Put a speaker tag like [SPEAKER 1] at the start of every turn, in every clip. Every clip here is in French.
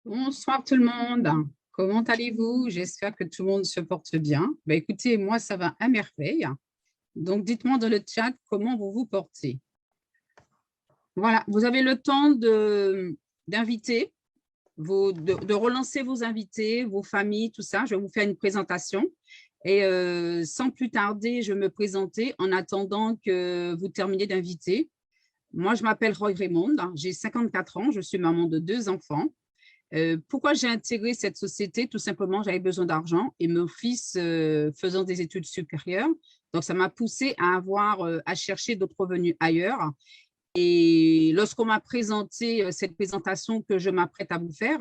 [SPEAKER 1] Bonsoir tout le monde. Comment allez-vous? J'espère que tout le monde se porte bien. Écoutez, moi, ça va à merveille. Donc, dites-moi dans le chat comment vous vous portez. Voilà, vous avez le temps d'inviter, de relancer vos invités, vos familles, tout ça. Je vais vous faire une présentation. Et sans plus tarder, je vais me présenter en attendant que vous terminiez d'inviter. Moi, je m'appelle Roy Raymond, j'ai 54 ans, je suis maman de 2 enfants. Pourquoi j'ai intégré cette société? Tout simplement, j'avais besoin d'argent et mon fils faisant des études supérieures. Donc, ça m'a poussé à chercher d'autres revenus ailleurs. Et lorsqu'on m'a présenté cette présentation que je m'apprête à vous faire,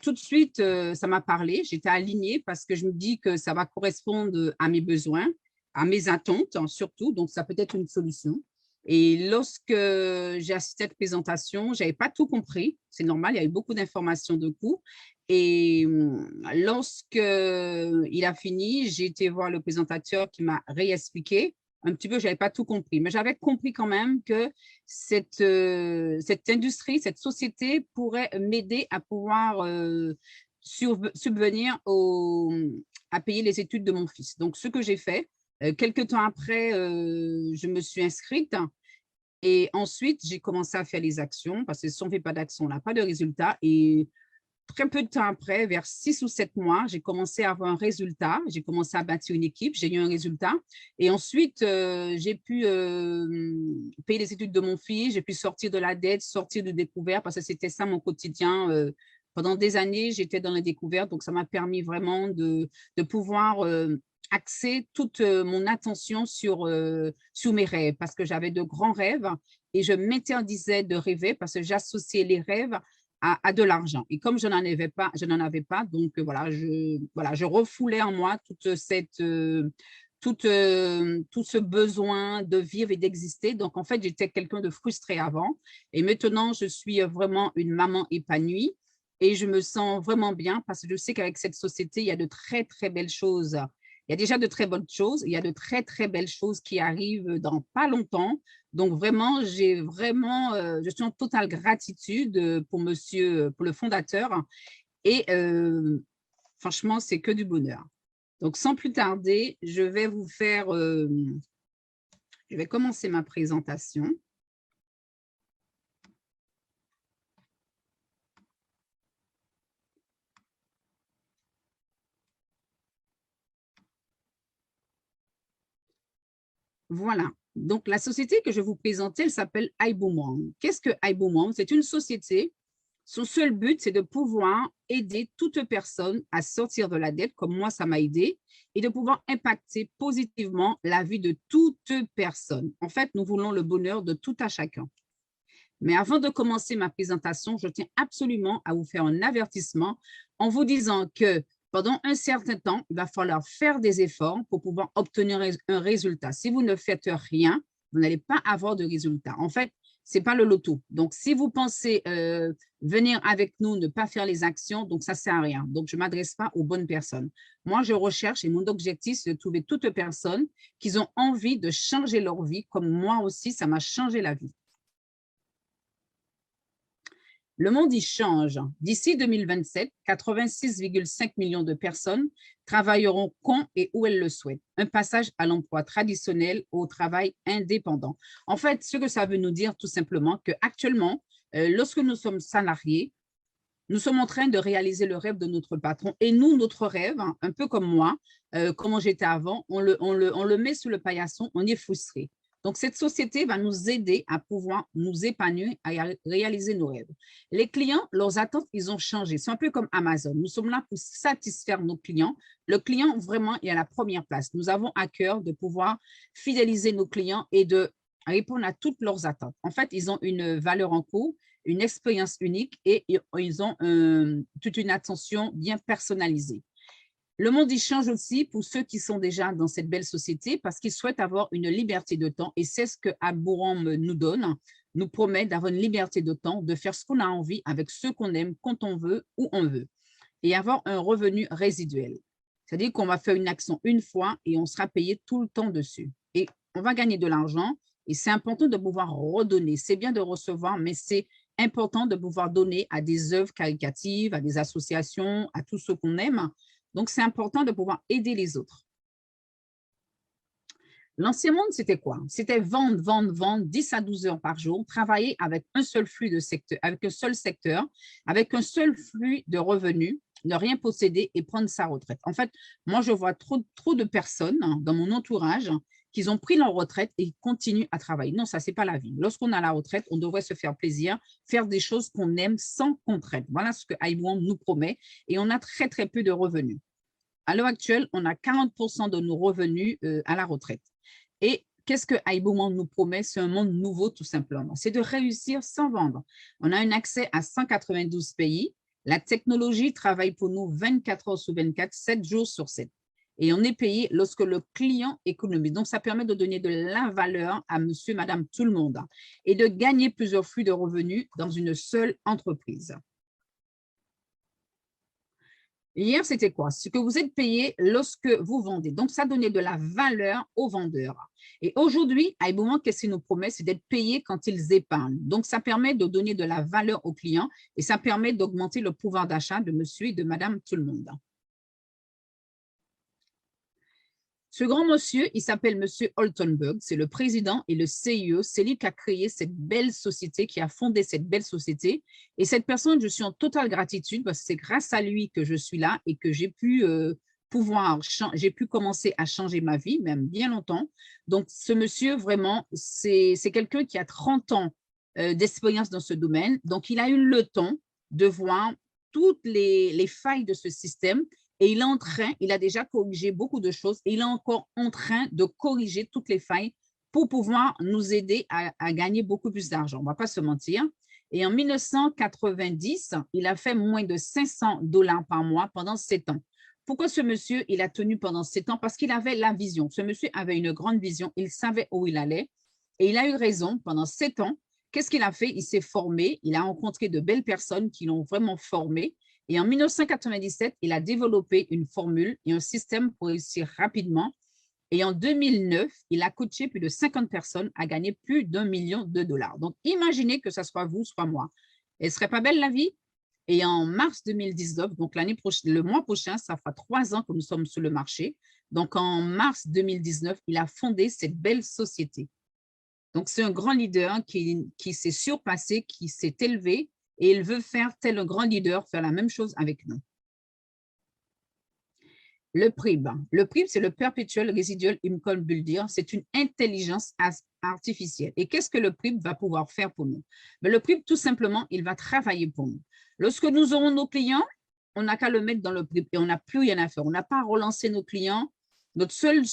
[SPEAKER 1] tout de suite, ça m'a parlé. J'étais alignée parce que je me dis que ça va correspondre à mes besoins, à mes attentes surtout. Donc, ça peut être une solution. Et lorsque j'ai assisté à cette présentation, je n'avais pas tout compris. C'est normal, il y a eu beaucoup d'informations de coup. Et lorsqu'il a fini, j'ai été voir le présentateur qui m'a réexpliqué un petit peu, je n'avais pas tout compris, mais j'avais compris quand même que cette industrie, cette société pourrait m'aider à pouvoir subvenir à payer les études de mon fils. Donc, ce que j'ai fait, quelques temps après, je me suis inscrite et ensuite, j'ai commencé à faire les actions parce que si on ne fait pas d'action, on n'a pas de résultat. Et très peu de temps après, vers 6 ou 7 mois, j'ai commencé à avoir un résultat. J'ai commencé à bâtir une équipe, j'ai eu un résultat. Et ensuite, j'ai pu payer les études de mon fils, j'ai pu sortir de la dette, sortir de découvert, parce que c'était ça mon quotidien. Pendant des années, j'étais dans la découverte, donc ça m'a permis vraiment de pouvoir axer toute mon attention sur mes rêves, parce que j'avais de grands rêves et je m'interdisais de rêver parce que j'associais les rêves à de l'argent. Et comme je n'en avais pas, donc je refoulais en moi tout ce besoin de vivre et d'exister. Donc, en fait, j'étais quelqu'un de frustré avant. Et maintenant, je suis vraiment une maman épanouie et je me sens vraiment bien parce que je sais qu'avec cette société, il y a de très, très belles choses. Il y a déjà de très bonnes choses, il y a de très, très belles choses qui arrivent dans pas longtemps. Donc, vraiment, je suis en totale gratitude pour pour le fondateur. Et franchement, c'est que du bonheur. Donc, sans plus tarder, je vais commencer ma présentation. Voilà. Donc, la société que je vais vous présenter, elle s'appelle iBoomerang. Qu'est-ce que iBoomerang? C'est une société. Son seul but, c'est de pouvoir aider toute personne à sortir de la dette, comme moi, ça m'a aidé, et de pouvoir impacter positivement la vie de toute personne. En fait, nous voulons le bonheur de tout à chacun. Mais avant de commencer ma présentation, je tiens absolument à vous faire un avertissement en vous disant que pendant un certain temps, il va falloir faire des efforts pour pouvoir obtenir un résultat. Si vous ne faites rien, vous n'allez pas avoir de résultat. En fait, ce n'est pas le loto. Donc, si vous pensez venir avec nous, ne pas faire les actions, donc ça ne sert à rien. Donc, je ne m'adresse pas aux bonnes personnes. Moi, je recherche et mon objectif, c'est de trouver toutes personnes qui ont envie de changer leur vie, comme moi aussi, ça m'a changé la vie. Le monde y change. D'ici 2027, 86,5 millions de personnes travailleront quand et où elles le souhaitent. Un passage à l'emploi traditionnel au travail indépendant. En fait, ce que ça veut nous dire tout simplement qu'actuellement, lorsque nous sommes salariés, nous sommes en train de réaliser le rêve de notre patron. Et nous, notre rêve, un peu comme moi, comment j'étais avant, on le met sous le paillasson, on est frustré. Donc, cette société va nous aider à pouvoir nous épanouir, à réaliser nos rêves. Les clients, leurs attentes, ils ont changé. C'est un peu comme Amazon. Nous sommes là pour satisfaire nos clients. Le client, vraiment, est à la première place. Nous avons à cœur de pouvoir fidéliser nos clients et de répondre à toutes leurs attentes. En fait, ils ont une valeur en cours, une expérience unique et ils ont toute une attention bien personnalisée. Le monde, il change aussi pour ceux qui sont déjà dans cette belle société parce qu'ils souhaitent avoir une liberté de temps et c'est ce que iBoomerang nous donne, nous promet d'avoir une liberté de temps, de faire ce qu'on a envie avec ceux qu'on aime, quand on veut, où on veut et avoir un revenu résiduel. C'est-à-dire qu'on va faire une action une fois et on sera payé tout le temps dessus. Et on va gagner de l'argent et c'est important de pouvoir redonner. C'est bien de recevoir, mais c'est important de pouvoir donner à des œuvres caritatives, à des associations, à tous ceux qu'on aime. Donc, c'est important de pouvoir aider les autres. L'ancien monde, c'était quoi? C'était vendre, vendre, vendre 10 à 12 heures par jour, travailler avec un seul flux de secteur, avec un seul secteur, avec un seul flux de revenus, ne rien posséder et prendre sa retraite. En fait, moi, je vois trop de personnes dans mon entourage qui ont pris leur retraite et continuent à travailler. Non, ça, ce n'est pas la vie. Lorsqu'on a la retraite, on devrait se faire plaisir, faire des choses qu'on aime sans contrainte. Voilà ce que iWant nous promet et on a très, très peu de revenus. À l'heure actuelle, on a 40% de nos revenus à la retraite. Et qu'est-ce que iWant nous promet? C'est un monde nouveau, tout simplement. C'est de réussir sans vendre. On a un accès à 192 pays. La technologie travaille pour nous 24 heures sur 24, 7 jours sur 7. Et on est payé lorsque le client économise. Donc, ça permet de donner de la valeur à monsieur, madame, tout le monde et de gagner plusieurs flux de revenus dans une seule entreprise. Hier, c'était quoi? Ce que vous êtes payé lorsque vous vendez. Donc, ça donnait de la valeur aux vendeurs. Et aujourd'hui, iWant, qu'est-ce qu'il nous promet? C'est d'être payé quand ils épargnent. Donc, ça permet de donner de la valeur aux clients et ça permet d'augmenter le pouvoir d'achat de monsieur et de madame tout le monde. Ce grand monsieur, il s'appelle monsieur Altenberg, c'est le président et le CEO, c'est lui qui a créé cette belle société, qui a fondé cette belle société. Et cette personne, je suis en totale gratitude parce que c'est grâce à lui que je suis là et que j'ai pu commencer à changer ma vie, même bien longtemps. Donc, ce monsieur, vraiment, c'est quelqu'un qui a 30 ans d'expérience dans ce domaine. Donc, il a eu le temps de voir toutes les failles de ce système. Et il a déjà corrigé beaucoup de choses et il est encore en train de corriger toutes les failles pour pouvoir nous aider à gagner beaucoup plus d'argent. On ne va pas se mentir. Et en 1990, il a fait moins de 500$ par mois pendant 7 ans. Pourquoi ce monsieur, il a tenu pendant 7 ans? Parce qu'il avait la vision. Ce monsieur avait une grande vision. Il savait où il allait et il a eu raison pendant 7 ans. Qu'est-ce qu'il a fait? Il s'est formé. Il a rencontré de belles personnes qui l'ont vraiment formé. Et en 1997, il a développé une formule et un système pour réussir rapidement. Et en 2009, il a coaché plus de 50 personnes à gagner plus d'1 million de dollars. Donc, imaginez que ce soit vous, soit moi. Elle ne serait pas belle la vie? Et en mars 2019, donc le mois prochain, ça fera 3 ans que nous sommes sur le marché. Donc, en mars 2019, il a fondé cette belle société. Donc, c'est un grand leader qui s'est surpassé, qui s'est élevé et il veut faire tel un grand leader, faire la même chose avec nous. Le PRIB. Le PRIB, c'est le Perpetual Residual Income Builder. C'est une intelligence artificielle. Et qu'est-ce que le PRIB va pouvoir faire pour nous? Le PRIB, tout simplement, il va travailler pour nous. Lorsque nous aurons nos clients, on n'a qu'à le mettre dans le PRIB et on n'a plus rien à faire. On n'a pas à relancer nos clients. Notre seul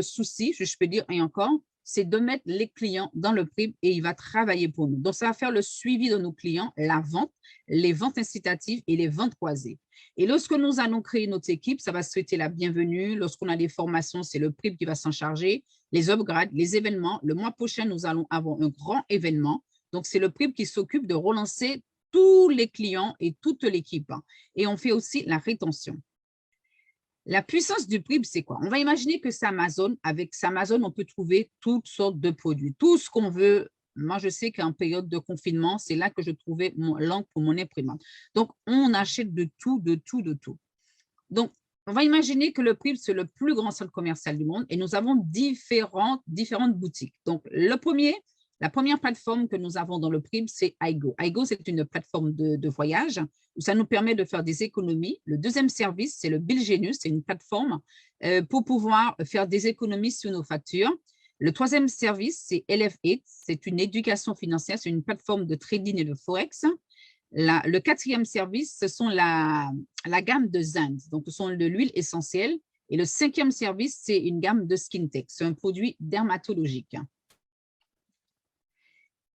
[SPEAKER 1] souci, je peux dire, et encore, c'est de mettre les clients dans le PRIB et il va travailler pour nous. Donc, ça va faire le suivi de nos clients, la vente, les ventes incitatives et les ventes croisées. Et lorsque nous allons créer notre équipe, ça va souhaiter la bienvenue. Lorsqu'on a des formations, c'est le PRIB qui va s'en charger. Les upgrades, les événements. Le mois prochain, nous allons avoir un grand événement. Donc, c'est le PRIB qui s'occupe de relancer tous les clients et toute l'équipe. Et on fait aussi la rétention. La puissance du PRIB, c'est quoi? On va imaginer que c'est Amazon. Avec Amazon, on peut trouver toutes sortes de produits, tout ce qu'on veut. Moi, je sais qu'en période de confinement, c'est là que je trouvais l'encre pour mon imprimante. Donc, on achète de tout, de tout, de tout. Donc, on va imaginer que le PRIB, c'est le plus grand centre commercial du monde et nous avons différentes boutiques. Donc, la première plateforme que nous avons dans le PRIB, c'est iGo. iGo, c'est une plateforme de voyage où ça nous permet de faire des économies. Le deuxième service, c'est le Bilgenius, c'est une plateforme pour pouvoir faire des économies sur nos factures. Le troisième service, c'est LF8, c'est une éducation financière, c'est une plateforme de trading et de forex. Le quatrième service, ce sont la gamme de Zand, donc ce sont de l'huile essentielle. Et le cinquième service, c'est une gamme de SkinTech, c'est un produit dermatologique.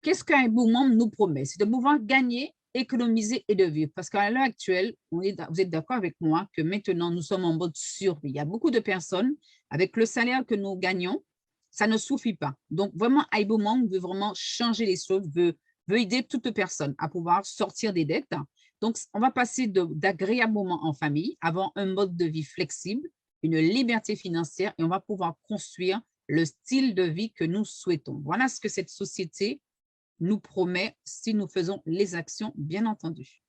[SPEAKER 1] Qu'est-ce qu'un iWant nous promet? C'est de pouvoir gagner, économiser et de vivre. Parce qu'à l'heure actuelle, vous êtes d'accord avec moi que maintenant, nous sommes en mode survie. Il y a beaucoup de personnes, avec le salaire que nous gagnons, ça ne suffit pas. Donc, vraiment, iWant veut vraiment changer les choses, veut aider toute personne à pouvoir sortir des dettes. Donc, on va passer d'agréables moments en famille, avoir un mode de vie flexible, une liberté financière et on va pouvoir construire le style de vie que nous souhaitons. Voilà ce que cette société nous promet si nous faisons les actions, bien entendu.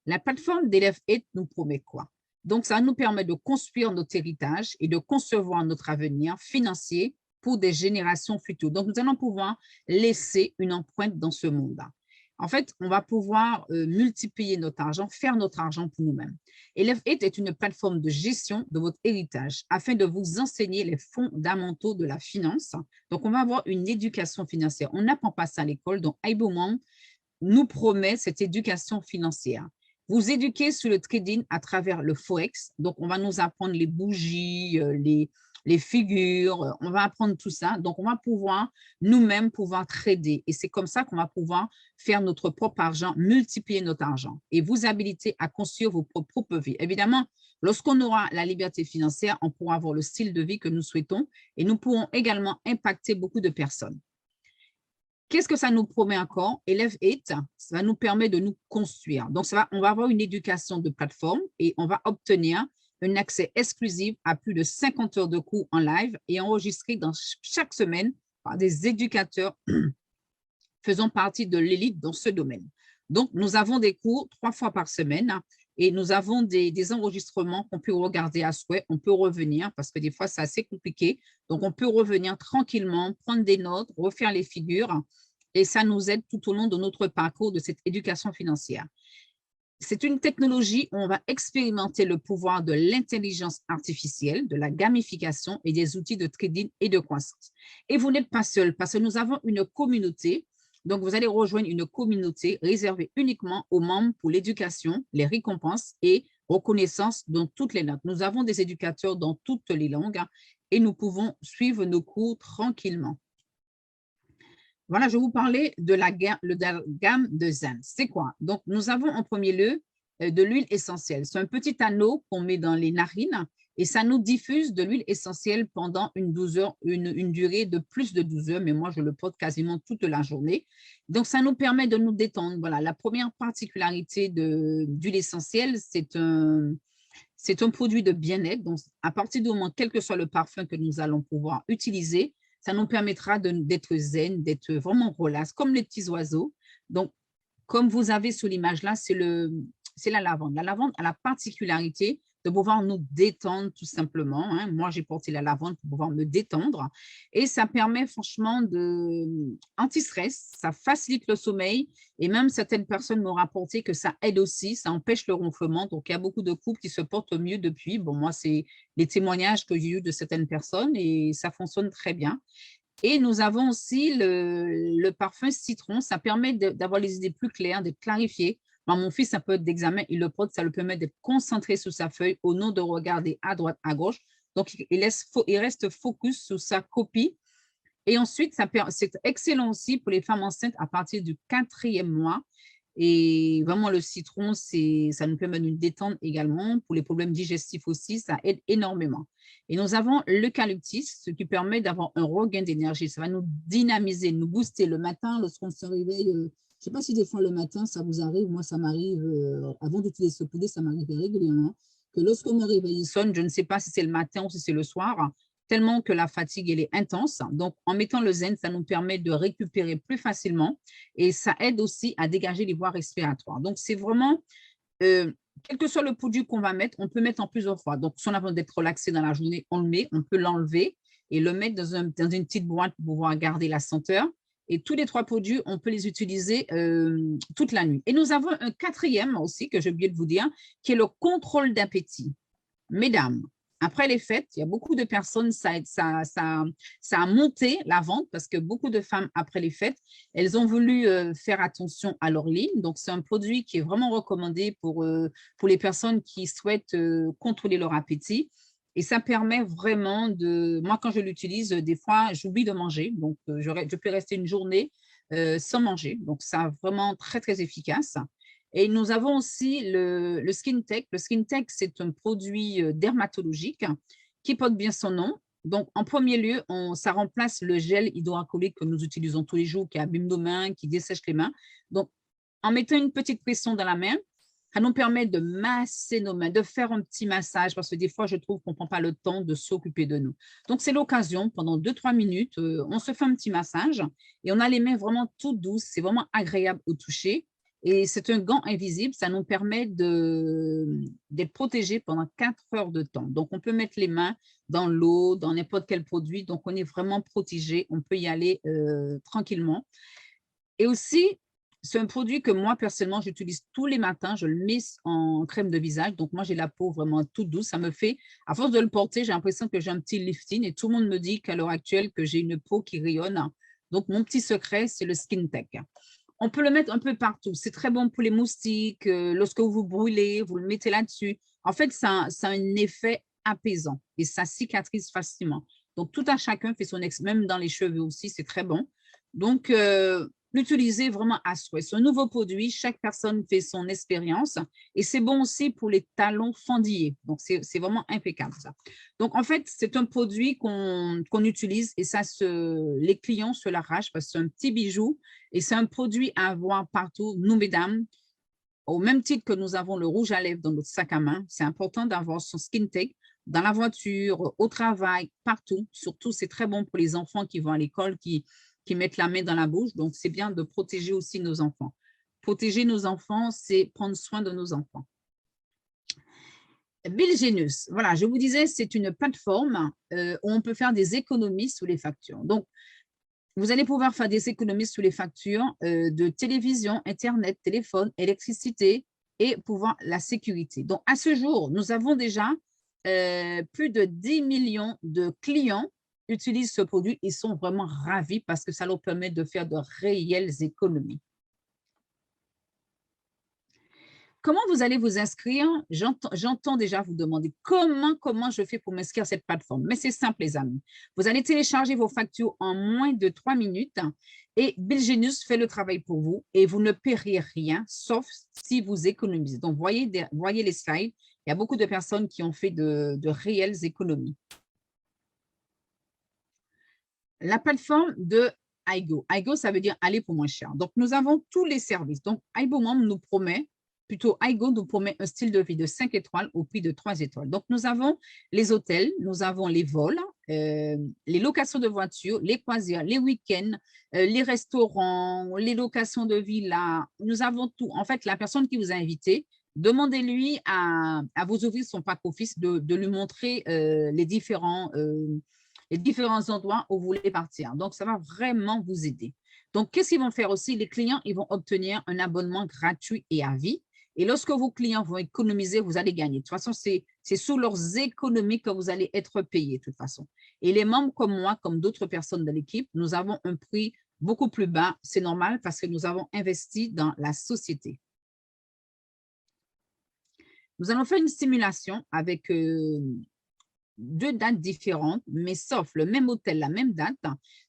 [SPEAKER 1] La plateforme d'Elève 8 nous promet quoi? Donc, ça nous permet de construire notre héritage et de concevoir notre avenir financier pour des générations futures. Donc, nous allons pouvoir laisser une empreinte dans ce monde. En fait, on va pouvoir multiplier notre argent, faire notre argent pour nous-mêmes. Elève 8 est une plateforme de gestion de votre héritage afin de vous enseigner les fondamentaux de la finance. Donc, on va avoir une éducation financière. On n'apprend pas ça à l'école. Donc, IBOMOM nous promet cette éducation financière. Vous éduquer sur le trading à travers le Forex. Donc, on va nous apprendre les bougies, les figures, on va apprendre tout ça. Donc, on va pouvoir nous-mêmes pouvoir trader. Et c'est comme ça qu'on va pouvoir faire notre propre argent, multiplier notre argent et vous habiliter à construire vos propres vies. Évidemment, lorsqu'on aura la liberté financière, on pourra avoir le style de vie que nous souhaitons et nous pourrons également impacter beaucoup de personnes. Qu'est-ce que ça nous promet encore? Elève 8, ça va nous permettre de nous construire. Donc, on va avoir une éducation de plateforme et on va obtenir un accès exclusif à plus de 50 heures de cours en live et enregistrés dans chaque semaine par des éducateurs faisant partie de l'élite dans ce domaine. Donc, nous avons des cours 3 fois par semaine et nous avons des enregistrements qu'on peut regarder à souhait. On peut revenir parce que des fois, c'est assez compliqué. Donc, on peut revenir tranquillement, prendre des notes, refaire les figures et ça nous aide tout au long de notre parcours de cette éducation financière. C'est une technologie où on va expérimenter le pouvoir de l'intelligence artificielle, de la gamification et des outils de trading et de croissance. Et vous n'êtes pas seul parce que nous avons une communauté. Donc, vous allez rejoindre une communauté réservée uniquement aux membres pour l'éducation, les récompenses et reconnaissance dans toutes les langues. Nous avons des éducateurs dans toutes les langues et nous pouvons suivre nos cours tranquillement. Voilà, je vais vous parler de la gamme de Zen. C'est quoi? Donc, nous avons en premier lieu de l'huile essentielle. C'est un petit anneau qu'on met dans les narines et ça nous diffuse de l'huile essentielle pendant une durée de plus de 12 heures, mais moi, je le porte quasiment toute la journée. Donc, ça nous permet de nous détendre. Voilà, la première particularité d'huile essentielle, c'est un produit de bien-être. Donc, à partir du moment, quel que soit le parfum que nous allons pouvoir utiliser, ça nous permettra d'être zen, d'être vraiment relax, comme les petits oiseaux. Donc, comme vous avez sur l'image là, c'est la lavande. La lavande a la particularité de pouvoir nous détendre tout simplement. Hein. Moi, j'ai porté la lavande pour pouvoir me détendre. Et ça permet franchement anti-stress, ça facilite le sommeil. Et même certaines personnes m'ont rapporté que ça aide aussi, ça empêche le ronflement. Donc, il y a beaucoup de couples qui se portent mieux depuis. Bon, moi, c'est les témoignages que j'ai eus de certaines personnes et ça fonctionne très bien. Et nous avons aussi le parfum citron. Ça permet d'avoir les idées plus claires, d'être clarifié. Mon fils, un peu d'examen, il le porte, ça le permet d'être concentré sur sa feuille au lieu de regarder à droite, à gauche. Donc, il reste focus sur sa copie. Et ensuite, c'est excellent aussi pour les femmes enceintes à partir du 4e mois. Et vraiment, le citron, ça nous permet une détente également. Pour les problèmes digestifs aussi, ça aide énormément. Et nous avons l'eucalyptus, ce qui permet d'avoir un regain d'énergie. Ça va nous dynamiser, nous booster le matin lorsqu'on se réveille. Je ne sais pas si des fois le matin, ça vous arrive. Moi, ça m'arrive, avant d'utiliser ce poulet, ça m'arrive régulièrement, que lorsqu'on me réveille, il sonne, je ne sais pas si c'est le matin ou si c'est le soir, tellement que la fatigue elle est intense. Donc, en mettant le zen, ça nous permet de récupérer plus facilement et ça aide aussi à dégager les voies respiratoires. Donc, c'est vraiment, quel que soit le produit qu'on va mettre, on peut mettre en plusieurs fois. Donc, si on a besoin d'être relaxé dans la journée, on le met, on peut l'enlever et le mettre dans une petite boîte pour pouvoir garder la senteur. Et tous les 3 produits, on peut les utiliser toute la nuit. Et nous avons un 4e aussi, que j'ai oublié de vous dire, qui est le contrôle d'appétit. Mesdames, après les fêtes, il y a beaucoup de personnes, ça a monté la vente parce que beaucoup de femmes, après les fêtes, elles ont voulu faire attention à leur ligne. Donc, c'est un produit qui est vraiment recommandé pour les personnes qui souhaitent contrôler leur appétit. Et ça permet vraiment moi, quand je l'utilise, des fois, j'oublie de manger. Donc, je peux rester une journée sans manger. Donc, ça vraiment très, très efficace. Et nous avons aussi le Skin Tech. Le Skin Tech, c'est un produit dermatologique qui porte bien son nom. Donc, en premier lieu, ça remplace le gel hydroalcoolique que nous utilisons tous les jours, qui abîme nos mains, qui dessèche les mains. Donc, en mettant une petite pression dans la main, Ça nous permet de masser nos mains, de faire un petit massage, parce que des fois, je trouve qu'on ne prend pas le temps de s'occuper de nous. Donc, c'est l'occasion, pendant 2-3 minutes, on se fait un petit massage et on a les mains vraiment toutes douces. C'est vraiment agréable au toucher. Et c'est un gant invisible, ça nous permet d'être protégés pendant 4 heures de temps. Donc, on peut mettre les mains dans l'eau, dans n'importe quel produit. Donc, on est vraiment protégé. On peut y aller tranquillement. Et aussi, c'est un produit que moi, personnellement, j'utilise tous les matins. Je le mets en crème de visage. Donc, moi, j'ai la peau vraiment toute douce. Ça me fait, à force de le porter, j'ai l'impression que j'ai un petit lifting. Et tout le monde me dit qu'à l'heure actuelle, que j'ai une peau qui rayonne. Donc, mon petit secret, c'est le Skin Tech. On peut le mettre un peu partout. C'est très bon pour les moustiques. Lorsque vous brûlez, vous le mettez là-dessus. En fait, ça a un effet apaisant et ça cicatrise facilement. Donc, tout à chacun fait son même dans les cheveux aussi, c'est très bon. Donc, l'utiliser vraiment à souhait. C'est un nouveau produit, chaque personne fait son expérience et c'est bon aussi pour les talons fendillés. Donc, c'est vraiment impeccable ça. Donc, en fait, c'est un produit qu'on utilise et ça les clients se l'arrachent parce que c'est un petit bijou et c'est un produit à avoir partout. Nous, mesdames, au même titre que nous avons le rouge à lèvres dans notre sac à main, c'est important d'avoir son Skin Tech dans la voiture, au travail, partout. Surtout, c'est très bon pour les enfants qui vont à l'école, qui mettent la main dans la bouche. Donc, c'est bien de protéger aussi nos enfants. Protéger nos enfants, c'est prendre soin de nos enfants. Bilgenus, voilà, je vous disais, c'est une plateforme où on peut faire des économies sous les factures. Donc, vous allez pouvoir faire des économies sous les factures de télévision, Internet, téléphone, électricité et pouvoir la sécurité. Donc, à ce jour, nous avons déjà plus de 10 millions de clients utilisent ce produit. Ils sont vraiment ravis parce que ça leur permet de faire de réelles économies. Comment vous allez vous inscrire? J'entends déjà vous demander comment je fais pour m'inscrire à cette plateforme. Mais c'est simple, les amis. Vous allez télécharger vos factures en moins de 3 minutes et Bilgenus fait le travail pour vous et vous ne paierez rien, sauf si vous économisez. Donc, voyez les slides. Il y a beaucoup de personnes qui ont fait de réelles économies. La plateforme de Aigo. Aigo, ça veut dire aller pour moins cher. Donc, nous avons tous les services. Donc, Aigo nous promet Aigo nous promet un style de vie de 5 étoiles au prix de 3 étoiles. Donc, nous avons les hôtels, nous avons les vols, les locations de voitures, les croisières, les week-ends, les restaurants, les locations de villas. Nous avons tout. En fait, la personne qui vous a invité, demandez-lui à vous ouvrir son pack office, de lui montrer les différents endroits où vous voulez partir. Donc, ça va vraiment vous aider. Donc, qu'est-ce qu'ils vont faire aussi? Les clients, ils vont obtenir un abonnement gratuit et à vie. Et lorsque vos clients vont économiser, vous allez gagner. De toute façon, c'est sous leurs économies que vous allez être payé, de toute façon. Et les membres comme moi, comme d'autres personnes de l'équipe, nous avons un prix beaucoup plus bas. C'est normal parce que nous avons investi dans la société. Nous allons faire une simulation avec 2 dates différentes, mais sauf le même hôtel, la même date,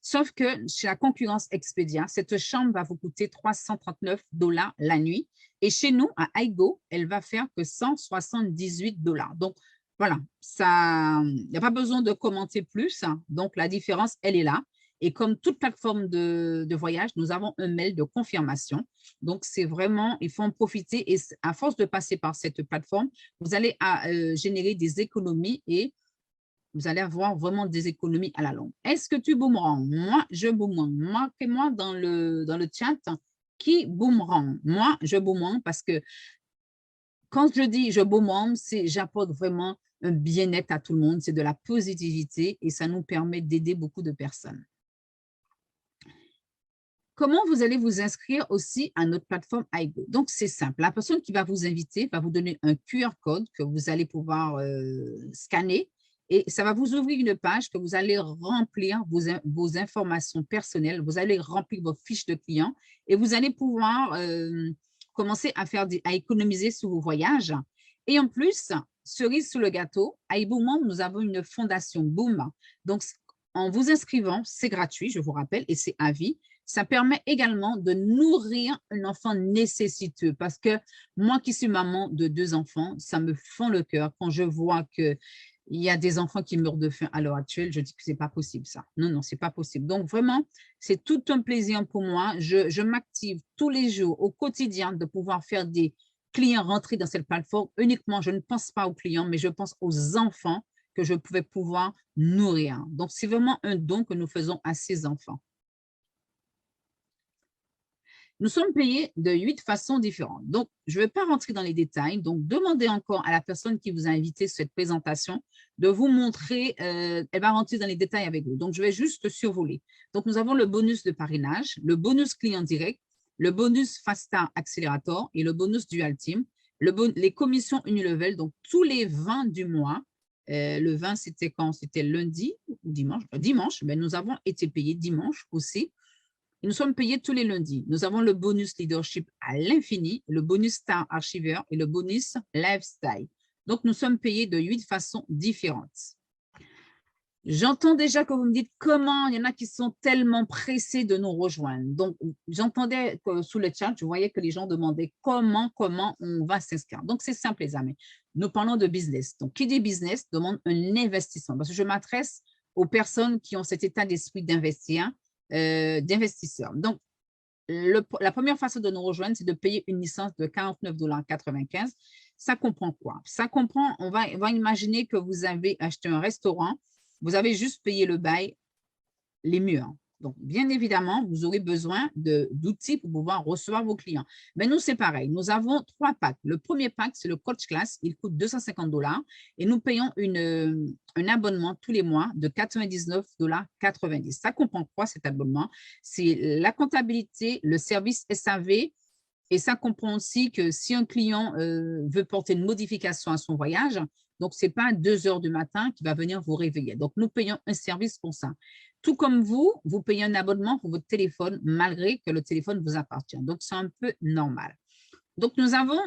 [SPEAKER 1] sauf que chez la concurrence Expedia, cette chambre va vous coûter 339 $ la nuit. Et chez nous, à Aigo, elle va faire que 178 $. Donc, voilà, il n'y a pas besoin de commenter plus. Donc, la différence, elle est là. Et comme toute plateforme de voyage, nous avons un mail de confirmation. Donc, c'est vraiment, il faut en profiter. Et à force de passer par cette plateforme, vous allez générer des économies et vous allez avoir vraiment des économies à la longue. Est-ce que tu boomerang? Moi, je boomerang. Marquez-moi dans le chat qui boomerang. Moi, je boomerang parce que quand je dis je boomerang, j'apporte vraiment un bien-être à tout le monde. C'est de la positivité et ça nous permet d'aider beaucoup de personnes. Comment vous allez vous inscrire aussi à notre plateforme Aigo? Donc, c'est simple. La personne qui va vous inviter va vous donner un QR code que vous allez pouvoir scanner. Et ça va vous ouvrir une page que vous allez remplir vos informations personnelles. Vous allez remplir vos fiches de clients et vous allez pouvoir commencer à économiser sur vos voyages. Et en plus, cerise sous le gâteau, à Iboumont, nous avons une fondation Boom. Donc, en vous inscrivant, c'est gratuit, je vous rappelle, et c'est à vie. Ça permet également de nourrir un enfant nécessiteux parce que moi qui suis maman de 2 enfants, ça me fend le cœur quand je vois que il y a des enfants qui meurent de faim à l'heure actuelle. Je dis que ce n'est pas possible ça. Non, non, ce n'est pas possible. Donc vraiment, c'est tout un plaisir pour moi. Je m'active tous les jours, au quotidien, de pouvoir faire des clients rentrés dans cette plateforme, uniquement, je ne pense pas aux clients, mais je pense aux enfants que je pouvais pouvoir nourrir. Donc, c'est vraiment un don que nous faisons à ces enfants. Nous sommes payés de 8 façons différentes. Donc, je ne vais pas rentrer dans les détails. Donc, demandez encore à la personne qui vous a invité sur cette présentation de vous montrer, elle va rentrer dans les détails avec vous. Donc, je vais juste survoler. Donc, nous avons le bonus de parrainage, le bonus client direct, le bonus Fast Accelerator et le bonus Dual Team, les commissions Unilevel, donc tous les 20 du mois. Le 20, c'était quand? C'était lundi ou dimanche? Dimanche, mais nous avons été payés dimanche aussi. Et nous sommes payés tous les lundis. Nous avons le bonus leadership à l'infini, le bonus star archiveur et le bonus lifestyle. Donc, nous sommes payés de 8 façons différentes. J'entends déjà que vous me dites comment il y en a qui sont tellement pressés de nous rejoindre. Donc, j'entendais sous le chat, je voyais que les gens demandaient comment on va s'inscrire. Donc, c'est simple, les amis. Nous parlons de business. Donc, qui dit business demande un investissement parce que je m'adresse aux personnes qui ont cet état d'esprit d'investir, d'investisseurs. Donc, la première façon de nous rejoindre, c'est de payer une licence de 49,95 $. Ça comprend quoi? Ça comprend, on va imaginer que vous avez acheté un restaurant, vous avez juste payé le bail, les murs. Donc, bien évidemment, vous aurez besoin d'outils pour pouvoir recevoir vos clients. Mais nous, c'est pareil. Nous avons 3 packs. Le premier pack, c'est le Coach Class. Il coûte 250 $ et nous payons un abonnement tous les mois de 99,90 $. Ça comprend quoi, cet abonnement? C'est la comptabilité, le service SAV et ça comprend aussi que si un client veut porter une modification à son voyage, donc, ce n'est pas à 2 heures du matin qui va venir vous réveiller. Donc, nous payons un service pour ça. Tout comme vous payez un abonnement pour votre téléphone, malgré que le téléphone vous appartient. Donc, c'est un peu normal. Donc, nous avons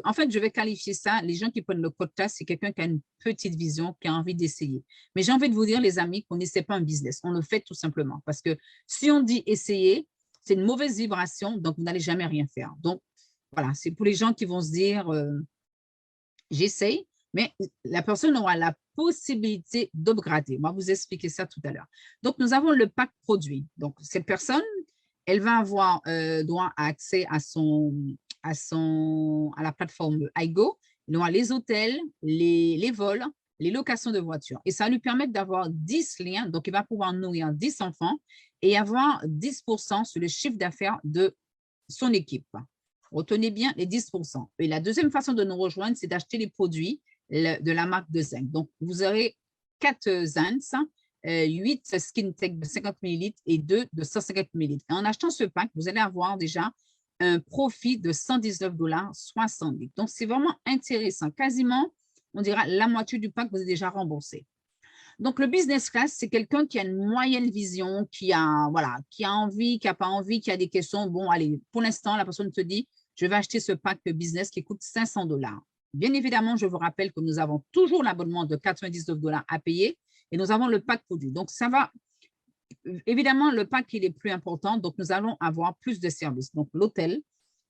[SPEAKER 1] en fait, je vais qualifier ça, les gens qui prennent le podcast, c'est quelqu'un qui a une petite vision, qui a envie d'essayer. Mais j'ai envie de vous dire, les amis, qu'on n'essaie pas un business. On le fait tout simplement. Parce que si on dit essayer, c'est une mauvaise vibration, donc vous n'allez jamais rien faire. Donc, voilà, c'est pour les gens qui vont se dire, j'essaye. Mais la personne aura la possibilité d'upgrader. On va vous expliquer ça tout à l'heure. Donc, nous avons le pack produit. Donc, cette personne, elle va avoir droit à accès à la plateforme iGo. Il aura les hôtels, les vols, les locations de voitures. Et ça va lui permettre d'avoir 10 liens. Donc, il va pouvoir nourrir 10 enfants et avoir 10% sur le chiffre d'affaires de son équipe. Retenez bien les 10%. Et la deuxième façon de nous rejoindre, c'est d'acheter les produits de la marque de zinc. Donc, vous aurez 4 zinc, 8 Skin Tech de 50 ml et 2 de 150 ml. Et en achetant ce pack, vous allez avoir déjà un profit de 119,70 $. Donc, c'est vraiment intéressant. Quasiment, on dira la moitié du pack, vous est déjà remboursé. Donc, le business class, c'est quelqu'un qui a une moyenne vision, qui a envie, qui n'a pas envie, qui a des questions. Bon, allez, pour l'instant, la personne te dit, je vais acheter ce pack business qui coûte 500 $. Bien évidemment, je vous rappelle que nous avons toujours l'abonnement de 99 $ à payer et nous avons le pack produit. Donc, ça va, évidemment, le pack, il est plus important. Donc, nous allons avoir plus de services. Donc, l'hôtel,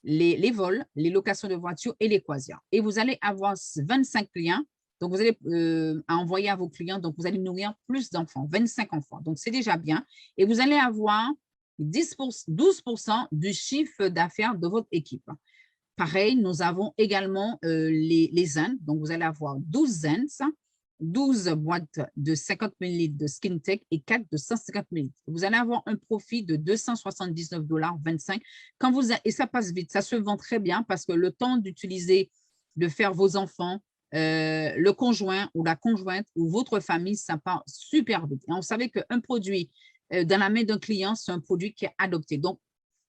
[SPEAKER 1] les vols, les locations de voitures et les croisières. Et vous allez avoir 25 clients. Donc, vous allez envoyer à vos clients. Donc, vous allez nourrir plus d'enfants, 25 enfants. Donc, c'est déjà bien. Et vous allez avoir 12% du chiffre d'affaires de votre équipe. Pareil, nous avons également les zinc. Donc, vous allez avoir 12 zinc, 12 boîtes de 50 ml de Skin Tech et 4 de 150 ml. Vous allez avoir un profit de 279,25 $. Et ça passe vite, ça se vend très bien parce que le temps d'utiliser, de faire vos enfants, le conjoint ou la conjointe ou votre famille, ça part super vite. Et on savait qu'un produit dans la main d'un client, c'est un produit qui est adopté. Donc,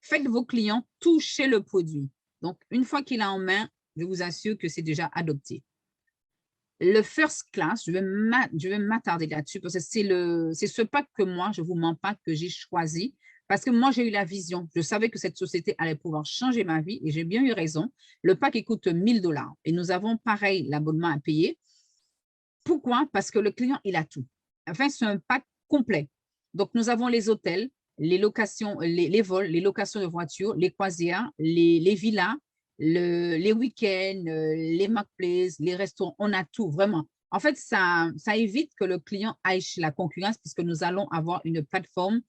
[SPEAKER 1] faites vos clients toucher le produit. Donc, une fois qu'il est en main, je vous assure que c'est déjà adopté. Le first class, je vais m'attarder là-dessus parce que c'est ce pack que moi, je ne vous mens pas, que j'ai choisi parce que moi, j'ai eu la vision. Je savais que cette société allait pouvoir changer ma vie et j'ai bien eu raison. Le pack, il coûte 1 000 $ et nous avons pareil l'abonnement à payer. Pourquoi? Parce que le client, il a tout. Enfin, c'est un pack complet. Donc, nous avons les hôtels, les locations, les vols, les locations de voitures, les croisières, les villas, les week-ends, les marketplaces, les restaurants, on a tout, vraiment. En fait, ça évite que le client aille chez la concurrence puisque nous allons avoir une plateforme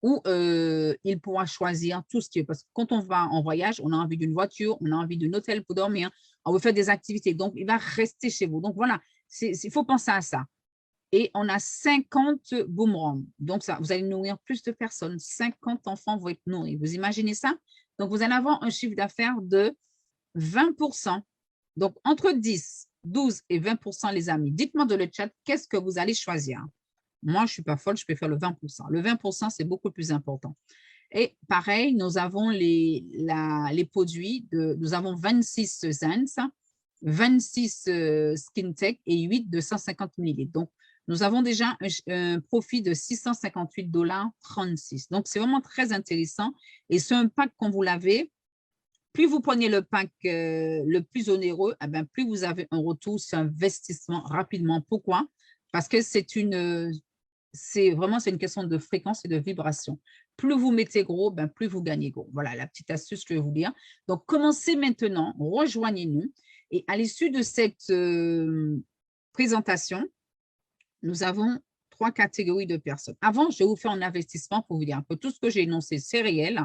[SPEAKER 1] où il pourra choisir tout ce qu'il veut. Parce que quand on va en voyage, on a envie d'une voiture, on a envie d'un hôtel pour dormir, on veut faire des activités. Donc, il va rester chez vous. Donc, voilà, il faut penser à ça. Et on a 50 boomerangs. Donc, ça, vous allez nourrir plus de personnes. 50 enfants vont être nourris. Vous imaginez ça? Donc, vous allez avoir un chiffre d'affaires de 20%. Donc, entre 10, 12 et 20%, les amis. Dites-moi dans le chat, qu'est-ce que vous allez choisir? Moi, je ne suis pas folle, je peux faire le 20%. Le 20%, c'est beaucoup plus important. Et pareil, nous avons les produits, nous avons 26 Zens, 26 Skin Tech et 8 de 150 ml. Donc, nous avons déjà un profit de 658,36 $. Donc, c'est vraiment très intéressant. Et c'est un pack, quand vous l'avez, plus vous prenez le pack le plus onéreux, eh bien, plus vous avez un retour sur investissement rapidement. Pourquoi? Parce que c'est vraiment une question de fréquence et de vibration. Plus vous mettez gros, ben plus vous gagnez gros. Voilà la petite astuce que je vais vous dire. Donc, commencez maintenant, rejoignez-nous. Et à l'issue de cette présentation, nous avons 3 catégories de personnes. Avant, je vais vous faire un investissement pour vous dire que tout ce que j'ai énoncé, c'est réel.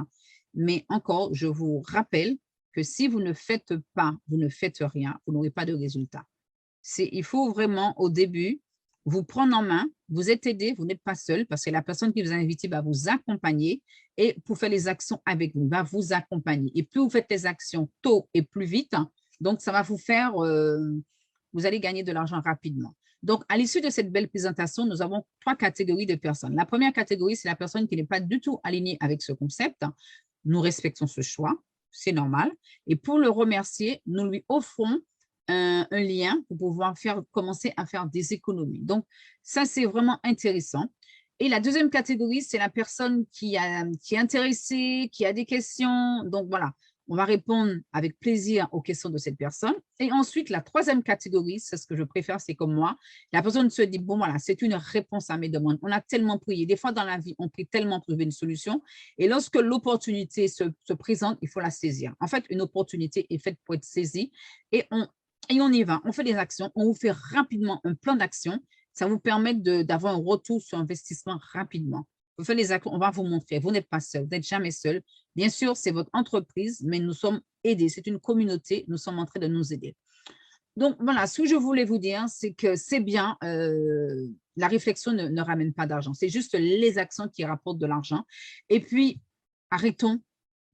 [SPEAKER 1] Mais encore, je vous rappelle que si vous ne faites pas, vous ne faites rien, vous n'aurez pas de résultat. Il faut vraiment, au début, vous prendre en main, vous êtes aidé, vous n'êtes pas seul parce que la personne qui vous a invité va vous accompagner et pour faire les actions avec vous, va vous accompagner. Et plus vous faites les actions tôt et plus vite, donc ça va vous faire, vous allez gagner de l'argent rapidement. Donc, à l'issue de cette belle présentation, nous avons 3 catégories de personnes. La première catégorie, c'est la personne qui n'est pas du tout alignée avec ce concept. Nous respectons ce choix, c'est normal. Et pour le remercier, nous lui offrons un lien pour pouvoir commencer à faire des économies. Donc, ça, c'est vraiment intéressant. Et la deuxième catégorie, c'est la personne qui est intéressée, qui a des questions. Donc, voilà, on va répondre avec plaisir aux questions de cette personne. Et ensuite, la troisième catégorie, c'est ce que je préfère, c'est comme moi. La personne se dit, bon, voilà, c'est une réponse à mes demandes. On a tellement prié. Des fois, dans la vie, on prie tellement pour trouver une solution. Et lorsque l'opportunité se présente, il faut la saisir. En fait, une opportunité est faite pour être saisie. Et on y va, on fait des actions, on vous fait rapidement un plan d'action. Ça vous permet d'avoir un retour sur investissement rapidement. Vous faites les actions, on va vous montrer. Vous n'êtes pas seul, vous n'êtes jamais seul. Bien sûr, c'est votre entreprise, mais nous sommes aidés. C'est une communauté, nous sommes en train de nous aider. Donc, voilà, ce que je voulais vous dire, c'est que c'est bien, la réflexion ne ramène pas d'argent. C'est juste les actions qui rapportent de l'argent. Et puis, arrêtons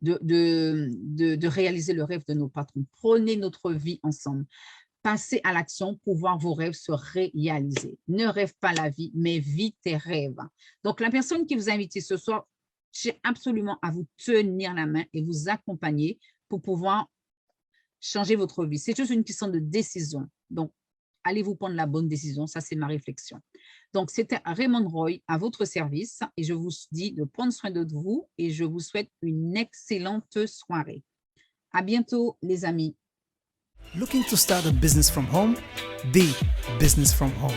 [SPEAKER 1] de réaliser le rêve de nos patrons. Prenez notre vie ensemble. Passez à l'action pour voir vos rêves se réaliser. Ne rêve pas la vie, mais vis tes rêves. Donc, la personne qui vous a invité ce soir, j'ai absolument à vous tenir la main et vous accompagner pour pouvoir changer votre vie. C'est juste une question de décision. Donc, allez-vous prendre la bonne décision. Ça, c'est ma réflexion. Donc, c'était Raymond Roy à votre service et je vous dis de prendre soin de vous et je vous souhaite une excellente soirée. À bientôt, les amis.
[SPEAKER 2] Looking to start a business from home? The Business from Home.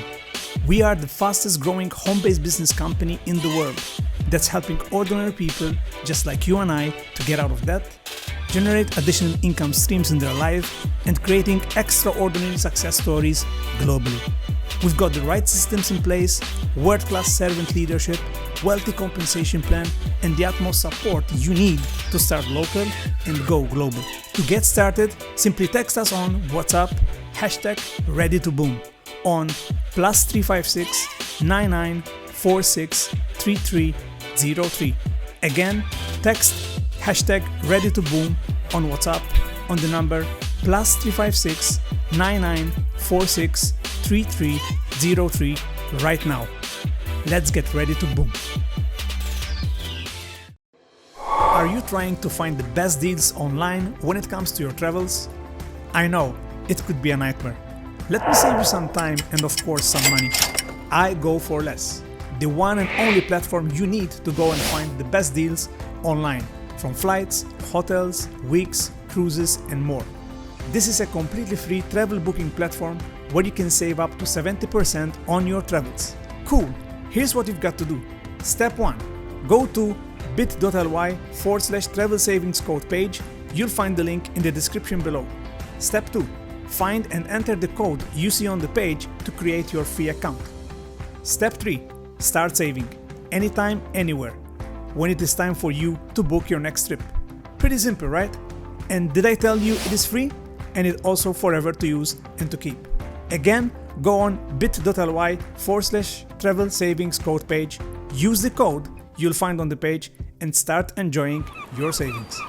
[SPEAKER 2] We are the fastest growing home-based business company in the world that's helping ordinary people just like you and I to get out of debt, generate additional income streams in their life, and creating extraordinary success stories globally. We've got the right systems in place, world-class servant leadership, wealthy compensation plan, and the utmost support you need to start local and go global. To get started, simply text us on WhatsApp, #ReadyToBoom on +356 9946 3303. Again, text #ReadyToBoom on WhatsApp on the number +356 9946 3303 right now. Let's get ready to boom. Are you trying to find the best deals online when it comes to your travels? I know, it could be a nightmare. Let me save you some time and of course some money. I Go For Less, the one and only platform you need to go and find the best deals online, from flights, hotels, weeks, cruises and more. This is a completely free travel booking platform where you can save up to 70% on your travels. Cool! Here's what you've got to do. Step 1. Go to bit.ly/travel savings code page. You'll find the link in the description below. Step 2. Find and enter the code you see on the page to create your free account. Step 3. Start saving. Anytime, anywhere. when it is time for you to book your next trip. Pretty simple, right? And did I tell you it is free? And it's also forever to use and to keep. Again, go on bit.ly/travel savings code page, use the code you'll find on the page, and start enjoying your savings.